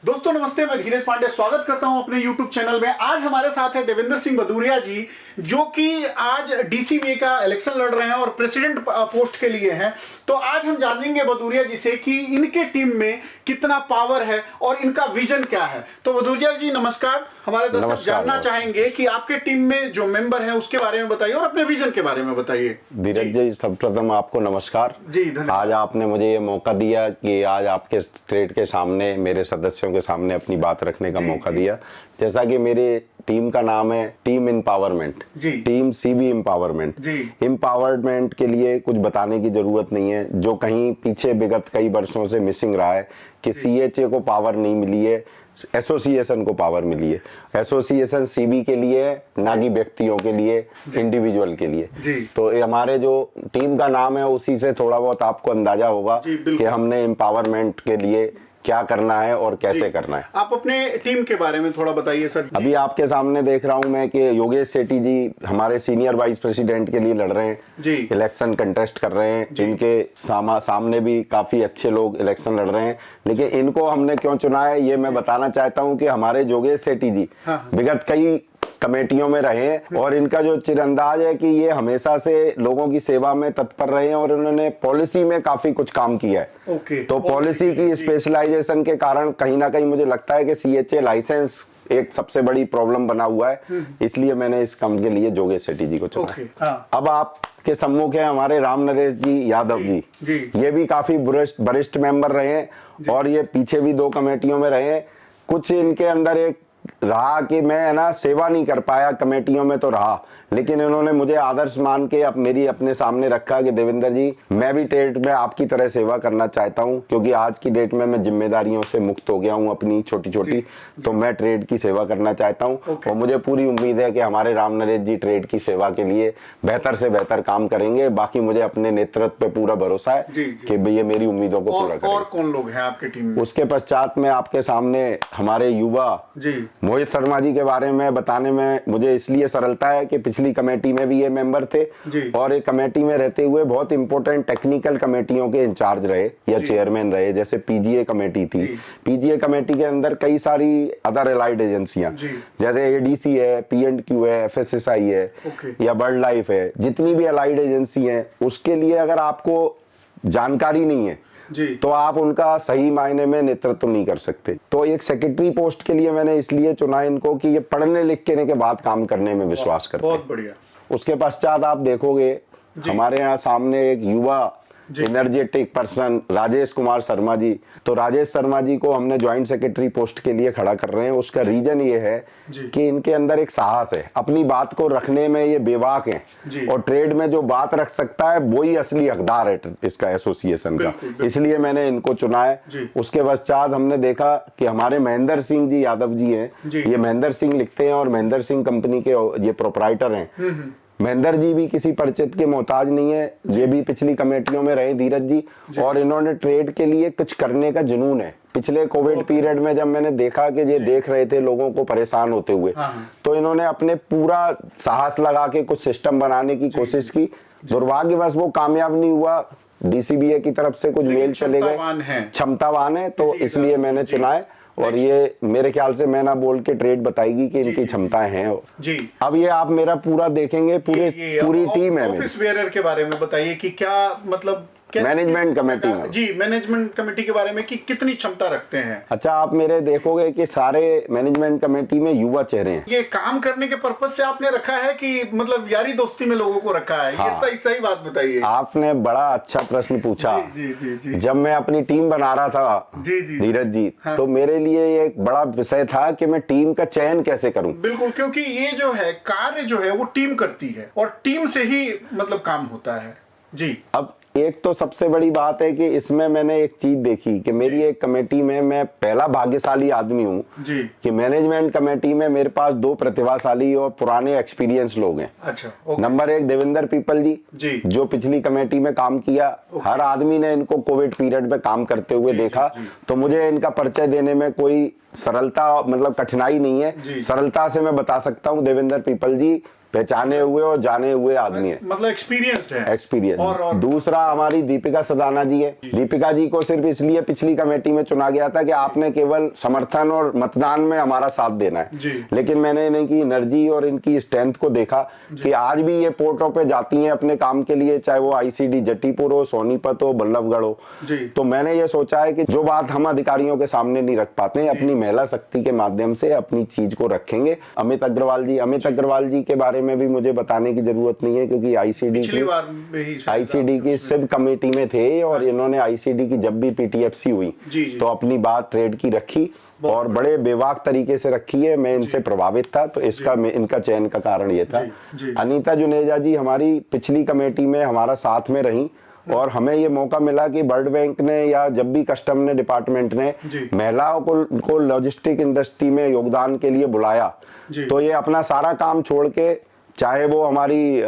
दोस्तों नमस्ते, मैं धीरज पांडे स्वागत करता हूं अपने YouTube चैनल में। आज हमारे साथ है देवेंद्र सिंह भदौरिया जी, जो कि आज DCVA का इलेक्शन लड़ रहे हैं और प्रेसिडेंट पोस्ट के लिए हैं। तो आज हम जानेंगे भदौरिया जी से कि इनके टीम में कितना पावर है और इनका विजन क्या है। तो भदौरिया जी नमस्कार। हमारे दर्शक जानना चाहेंगे कि आपके टीम में जो मेंबर हैं उसके बारे में बताइए और अपने विजन के बारे में बताइए। धीरज जी, सर्वप्रथम आपको नमस्कार जी, धन्यवाद। आज आपने मुझे ये मौका दिया कि आज आपके स्टेट के सामने, मेरे सदस्यों के सामने अपनी बात रखने का मौका दिया। जैसा कि मेरे टीम का नाम है team empowerment, team CB empowerment. Empowerment के लिए कुछ बताने की जरूरत नहीं है। जो कहीं पीछे विगत कई वर्षों से मिसिंग रहा है कि CHA को पावर नहीं मिली है, एसोसिएशन को पावर मिली है। एसोसिएशन CB के लिए, ना कि व्यक्तियों के लिए, इंडिविजुअल के लिए। तो ये हमारे जो टीम का नाम है उसी से थोड़ा बहुत आपको अंदाजा होगा कि हमने एम्पावरमेंट के लिए क्या करना है और कैसे करना है। आप अपने टीम के बारे में थोड़ा बताइए सर। अभी आपके सामने देख रहा हूं मैं कि योगेश सेठी जी हमारे सीनियर वाइस प्रेसिडेंट के लिए लड़ रहे हैं जी, इलेक्शन कंटेस्ट कर रहे हैं। इनके सामने भी काफी अच्छे लोग इलेक्शन लड़ रहे हैं, लेकिन इनको हमने क्यों चुना है ये मैं बताना चाहता हूं कि हमारे योगेश सेठी जी विगत कई कमेटियों में रहे हैं और इनका जो चिरंदाज है कि ये हमेशा से लोगों की सेवा में तत्पर रहे हैं और उन्होंने पॉलिसी में काफी कुछ काम किया है। तो पॉलिसी की स्पेशलाइजेशन के कारण कहीं ना कहीं मुझे लगता है कि CHA लाइसेंस एक सबसे बड़ी प्रॉब्लम बना हुआ है, इसलिए मैंने इस काम के लिए योगेश सेठी जी को चुना। अब आपके सम्मुख है हमारे राम नरेश जी यादव जी। ये भी काफी वरिष्ठ मेंबर रहे हैं और ये पीछे भी 2 कमेटियों में रहे हैं। कुछ इनके अंदर एक रहा कि मैं ना सेवा नहीं कर पाया, कमेटियों में तो रहा, लेकिन इन्होंने मुझे आदर्श मान के मेरी अपने सामने रखा कि देवेंद्र जी मैं भी ट्रेड में आपकी तरह सेवा करना चाहता हूं, क्योंकि आज की डेट में मैं जिम्मेदारियों से मुक्त हो गया हूं अपनी छोटी छोटी, तो मैं ट्रेड की सेवा करना चाहता हूं। और मुझे पूरी उम्मीद है कि हमारे राम नरेश जी ट्रेड की सेवा के लिए बेहतर से बेहतर काम करेंगे। बाकी मुझे अपने नेतृत्व पे पूरा भरोसा है कि ये मेरी उम्मीदों को पूरा करेंगे। और कौन लोग हैं आपके टीम में? उसके पश्चात में आपके सामने हमारे युवा मोहित शर्मा जी के बारे में बताने में मुझे इसलिए सरलता है कि पिछली कमेटी में भी ये मेंबर थे और एक कमेटी में रहते हुए बहुत इंपॉर्टेंट टेक्निकल कमेटियों के इंचार्ज रहे या चेयरमैन रहे। जैसे PGA कमेटी थी, PGA कमेटी के अंदर कई सारी अदर एलाइड एजेंसियां जैसे ADC है, P&Q है, FSSI है या बर्ड लाइफ है, जितनी भी एलाइड एजेंसी है उसके लिए अगर आपको जानकारी नहीं है तो आप उनका सही मायने में नेतृत्व नहीं कर सकते। तो एक सेक्रेटरी पोस्ट के लिए मैंने इसलिए चुना इनको कि ये पढ़ने लिखने के बाद काम करने में विश्वास करते हैं। बहुत बढ़िया। उसके पश्चात आप देखोगे हमारे यहाँ सामने एक युवा एनर्जेटिक पर्सन राजेश कुमार शर्मा जी। तो राजेश शर्मा जी को हमने ज्वाइंट सेक्रेटरी पोस्ट के लिए खड़ा कर रहे हैं। उसका रीजन ये है कि इनके अंदर एक साहस है, अपनी बात को रखने में ये बेबाक हैं और ट्रेड में जो बात रख सकता है वो ही असली हकदार है इसका एसोसिएशन का, इसलिए मैंने इनको चुना है। उसके पश्चात हमने देखा कि हमारे महेंद्र सिंह जी यादव जी हैं, ये महेंद्र सिंह लिखते हैं और महेंद्र सिंह कंपनी के ये प्रोपराइटर हैं। महेंद्र जी भी किसी परिचित के मोहताज नहीं है, ये भी पिछली कमेटियों में रहे धीरज जी, और इन्होंने ट्रेड के लिए कुछ करने का जुनून है। पिछले कोविड पीरियड में जब मैंने देखा कि ये देख रहे थे लोगों को परेशान होते हुए, तो इन्होंने अपने पूरा साहस लगा के कुछ सिस्टम बनाने की कोशिश की। दुर्भाग्यवश वो कामयाब नहीं हुआ, DCBA की तरफ से कुछ मेल चले गए, क्षमतावान है, तो इसलिए मैंने चुना है। और ये मेरे ख्याल से मैं ना बोल के ट्रेड बताएगी कि इनकी क्षमताएं हैं जी। अब ये आप मेरा पूरा देखेंगे, पूरी टीम है। ऑफिस वेयर के बारे में बताइए कि क्या मतलब मैनेजमेंट कमेटी में जी, मैनेजमेंट कमेटी के बारे में कि कितनी क्षमता रखते हैं। अच्छा, आप मेरे देखोगे कि सारे मैनेजमेंट कमेटी में युवा चेहरे हैं। ये काम करने के पर्पज से आपने रखा है कि मतलब यारी दोस्ती में लोगों को रखा है? ये सही बात बताइए। आपने बड़ा अच्छा प्रश्न पूछा। जी। जब मैं अपनी टीम बना रहा था धीरज जी, तो मेरे लिए एक बड़ा विषय था कि मैं टीम का चयन कैसे करूं। बिल्कुल, क्योंकि ये जो है कार्य जो है वो टीम करती है और टीम से ही मतलब काम होता है जी। अब एक तो सबसे बड़ी बात है कि इसमें मैंने एक चीज देखी कि मेरी एक कमेटी में मैं पहला भाग्यशाली आदमी हूँ कि मैनेजमेंट कमेटी में मेरे पास 2 प्रतिभाशाली और पुराने एक्सपीरियंस लोग हैं। अच्छा, नंबर 1 देवेंद्र पीपल जी जो पिछली कमेटी में काम किया। हर आदमी ने इनको कोविड पीरियड में काम करते हुए देखा, तो मुझे इनका परिचय देने में कोई सरलता मतलब कठिनाई नहीं है। सरलता से मैं बता सकता हूँ देवेंद्र पीपल जी पहचाने हुए और जाने हुए आदमी है, मतलब एक्सपीरियंस्ड है। एक्सपीरियंस। और दूसरा हमारी दीपिका सदाना जी है। दीपिका जी को सिर्फ इसलिए पिछली कमेटी में चुना गया था कि आपने केवल समर्थन और मतदान में हमारा साथ देना है, लेकिन मैंने इनकी एनर्जी और इनकी स्ट्रेंथ को देखा कि आज भी ये पोर्टों पे जाती हैं अपने काम के लिए, चाहे वो आईसीडी जटीपुर हो, सोनीपत हो, बल्लभगढ़ हो। तो मैंने ये सोचा है कि जो बात हम अधिकारियों के सामने नहीं रख पाते हैं, अपनी महिला शक्ति के माध्यम से अपनी चीज को रखेंगे। अमित अग्रवाल जी के बारे में भी मुझे बताने की जरूरत नहीं है, क्योंकि आईसीडी की सब कमेटी में थे और इन्होंने आईसीडी की जब भी पीटीएफसी हुई तो अपनी बात ट्रेड की रखी और बड़े बेबाक तरीके से रखी है। मैं इनसे प्रभावित था, तो इनका चयन का कारण ये था। अनीता जुनेजा जी हमारी पिछली कमेटी में हमारा साथ में रही और हमें ये मौका मिला कि वर्ल्ड बैंक ने या जब भी कस्टम ने डिपार्टमेंट ने महिलाओं को लॉजिस्टिक इंडस्ट्री में योगदान के लिए बुलाया, तो ये अपना सारा काम छोड़ के, चाहे वो हमारी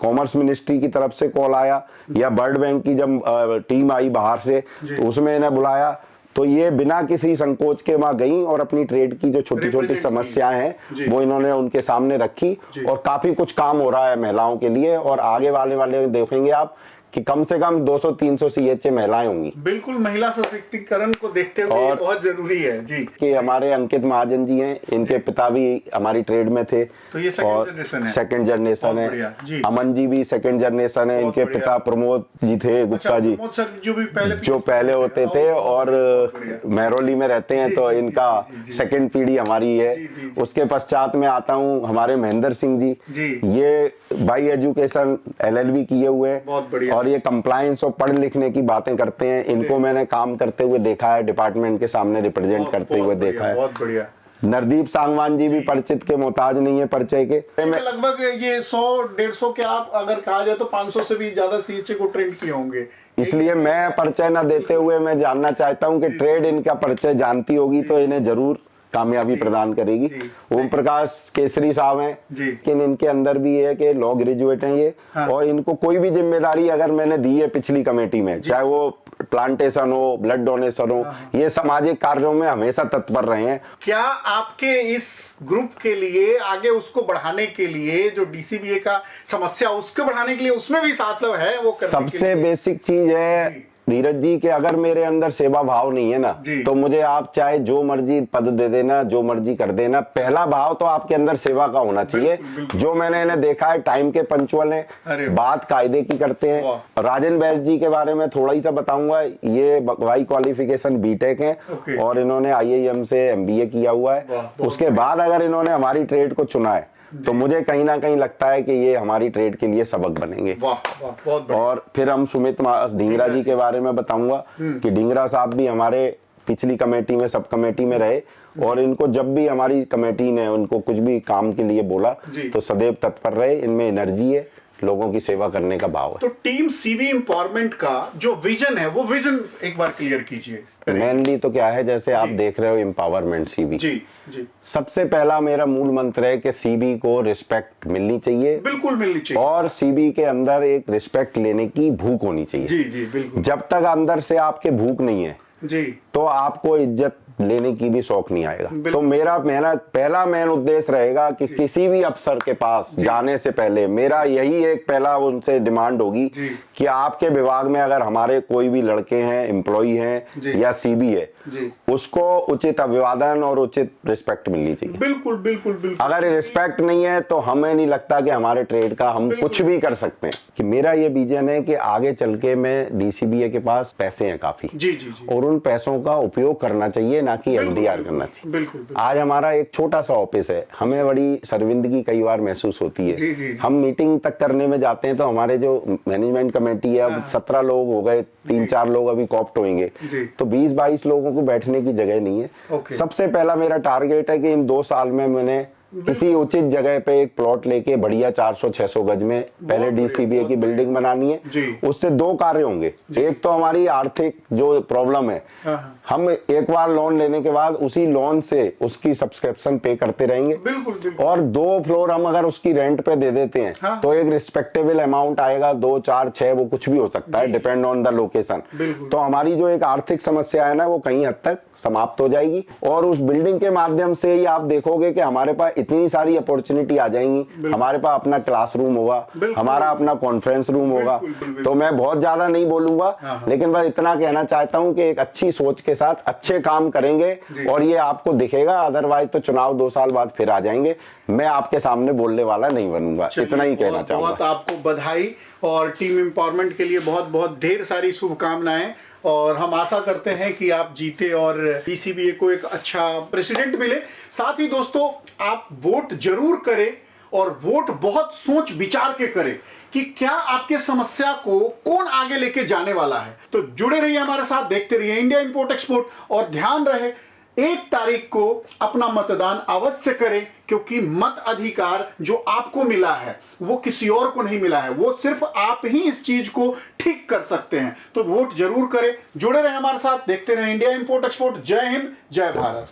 कॉमर्स मिनिस्ट्री की तरफ से कॉल आया या वर्ल्ड बैंक की जब टीम आई बाहर से उसमें इन्हें बुलाया, तो ये बिना किसी संकोच के वहां गई और अपनी ट्रेड की जो छोटी छोटी समस्याएं हैं वो इन्होंने उनके सामने रखी और काफी कुछ काम हो रहा है महिलाओं के लिए। और आगे वाले देखेंगे आप कि कम से कम 200-300 सीएचए महिलाएं होंगी। बिल्कुल, महिला सशक्तिकरण को देखते हुए और बहुत जरूरी है जी। कि हमारे अंकित महाजन जी हैं, इनके पिता भी हमारी ट्रेड में थे, तो ये सेकंड जनरेशन है। अमन जी भी सेकंड जनरेशन है, इनके पिता प्रमोद जी थे, गुप्ता जी जो पहले होते थे और महरौली में रहते हैं, तो इनका सेकंड पीढ़ी हमारी है। उसके पश्चात में आता हूँ हमारे महेंद्र सिंह जी, ये बाई एजुकेशन LLB किए हुए हैं और ये कंप्लायंस और पढ़ लिखने की बातें करते हैं। इनको मैंने काम करते हुए देखा है, डिपार्टमेंट के सामने रिप्रेजेंट करते हुए देखा है। बहुत बढ़िया। नरदीप सांगवान जी भी परिचित के मोहताज नहीं है परिचय के। लगभग ये 100-150 के आप अगर कहा जाए तो 500 से भी ज्यादा सीएचए को ट्रेंड किए होंगे। इसलिए मैं परिचय न देते हुए मैं जानना चाहता हूं कि ट्रेड इनका परिचय जानती होगी तो इन्हें जरूर कामयाबी प्रदान करेगी। ओम प्रकाश केसरी साहब हैं, लेकिन इनके अंदर भी है कि लॉ ग्रेजुएट हैं ये, और इनको कोई भी जिम्मेदारी अगर मैंने दी है पिछली कमेटी में, चाहे वो प्लांटेशन हो, ब्लड डोनेशन हो, ये सामाजिक कार्यों में हमेशा तत्पर रहे हैं। क्या आपके इस ग्रुप के लिए आगे उसको बढ़ाने के लिए जो डीसीबीए का समस्या उसको बढ़ाने के लिए उसमें भी साथ है वो करने सबसे बेसिक चीज है धीरज जी कि अगर मेरे अंदर सेवा भाव नहीं है ना, तो मुझे आप चाहे जो मर्जी पद दे देना, जो मर्जी कर देना, पहला भाव तो आपके अंदर सेवा का होना चाहिए। जो मैंने इन्हें देखा है, टाइम के पंचुअल हैं, बात कायदे की करते हैं। राजन बैस जी के बारे में थोड़ा ही सा बताऊंगा, ये वाई क्वालिफिकेशन बीटेक है और इन्होंने IIM से MBA किया हुआ है। उसके बाद अगर इन्होंने हमारी ट्रेड को चुना है तो मुझे कहीं ना कहीं लगता है कि ये हमारी ट्रेड के लिए सबक बनेंगे। और फिर हम सुमित ढींगरा जी के बारे में बताऊंगा कि ढींगरा साहब भी हमारे पिछली कमेटी में सब कमेटी में रहे और इनको जब भी हमारी कमेटी ने उनको कुछ भी काम के लिए बोला तो सदैव तत्पर रहे। इनमें एनर्जी है, लोगों की सेवा करने का भाव है। तो टीम सीवी एम्पावरमेंट का जो विजन है वो विजन एक बार क्लियर कीजिए। मेनली तो क्या है, जैसे आप देख रहे हो एम्पावरमेंट सीबी जी। सबसे पहला मेरा मूल मंत्र है कि सीबी को रिस्पेक्ट मिलनी चाहिए, बिल्कुल मिलनी चाहिए, और सीबी के अंदर एक रिस्पेक्ट लेने की भूख होनी चाहिए। जी बिल्कुल। जब तक अंदर से आपके भूख नहीं है तो आपको इज्जत लेने की भी शौक नहीं आएगा। तो मेरा पहला मेन उद्देश्य रहेगा कि किसी भी अफसर के पास जाने से पहले मेरा यही एक पहला उनसे डिमांड होगी कि आपके विभाग में अगर हमारे कोई भी लड़के हैं, एम्प्लॉई हैं या सीबी है, उसको उचित अभिवादन और उचित रिस्पेक्ट मिलनी चाहिए। बिल्कुल बिल्कुल बिल्कुल। अगर रिस्पेक्ट नहीं है तो हमें नहीं लगता कि हमारे ट्रेड का हम कुछ भी कर सकते हैं। कि मेरा ये विजन है कि आगे चल के मैं डीसीबीए के पास पैसे हैं काफी, और उन पैसों का उपयोग करना चाहिए, ना कि एमडीआर करना चाहिए। बिल्कुल। आज हमारा एक छोटा सा ऑफिस है, हमें बड़ी शर्मिंदगी कई बार महसूस होती है। हम मीटिंग तक करने में जाते हैं तो हमारे जो मैनेजमेंट कमेटी है, 17 लोग हो गए, 3-4 लोग अभी कॉप्ट होंगे, तो 20-22 लोगों को बैठने की जगह नहीं है। सबसे पहला मेरा टारगेट है कि इन 2 साल में मैंने किसी उचित जगह पे एक प्लॉट लेके बढ़िया 400-600 गज में पहले डीसीबीए की बिल्डिंग बनानी है। उससे 2 कार्य होंगे। एक तो हमारी आर्थिक जो प्रॉब्लम है, हम एक बार लोन लेने के बाद उसी लोन से उसकी सब्सक्रिप्शन पे करते रहेंगे। बिल्कुल। और 2 फ्लोर हम अगर उसकी रेंट पे दे देते हैं तो एक रिस्पेक्टेबल अमाउंट आएगा, 2, 4, 6 वो कुछ भी हो सकता है, डिपेंड ऑन द लोकेशन। तो हमारी जो एक आर्थिक समस्या है ना, वो कहीं हद तक समाप्त हो जाएगी। और उस बिल्डिंग के माध्यम से ही आप देखोगे कि हमारे पास इतनी सारी अपॉर्चुनिटी आ जाएंगी, हमारे पास अपना क्लासरूम होगा, हमारा अपना कॉन्फ्रेंस रूम होगा। तो मैं बहुत ज्यादा नहीं बोलूंगा, लेकिन बस इतना कहना चाहता हूं कि एक अच्छी सोच के साथ अच्छे काम करेंगे और ये आपको दिखेगा। अदरवाइज तो चुनाव 2 साल बाद फिर आ जाएंगे, मैं आपके सामने बोलने वाला नहीं बनूंगा। इतना ही कहना चाहूंगा। बहुत आपको बधाई और टीम एम्पावरमेंट के लिए बहुत बहुत ढेर सारी शुभकामनाएं, और हम आशा करते हैं कि आप जीते और डीसीबीए को एक अच्छा प्रेसिडेंट मिले। साथ ही दोस्तों, आप वोट जरूर करें और वोट बहुत सोच विचार के करें कि क्या आपके समस्या को कौन आगे लेके जाने वाला है। तो जुड़े रहिए हमारे साथ, देखते रहिए इंडिया इंपोर्ट एक्सपोर्ट, और ध्यान रहे 1 तारीख को अपना मतदान अवश्य करें, क्योंकि मत अधिकार जो आपको मिला है वो किसी और को नहीं मिला है, वो सिर्फ आप ही इस चीज को ठीक कर सकते हैं। तो वोट जरूर करें, जुड़े रहे हमारे साथ, देखते रहे इंडिया इंपोर्ट एक्सपोर्ट। जय हिंद, जय भारत।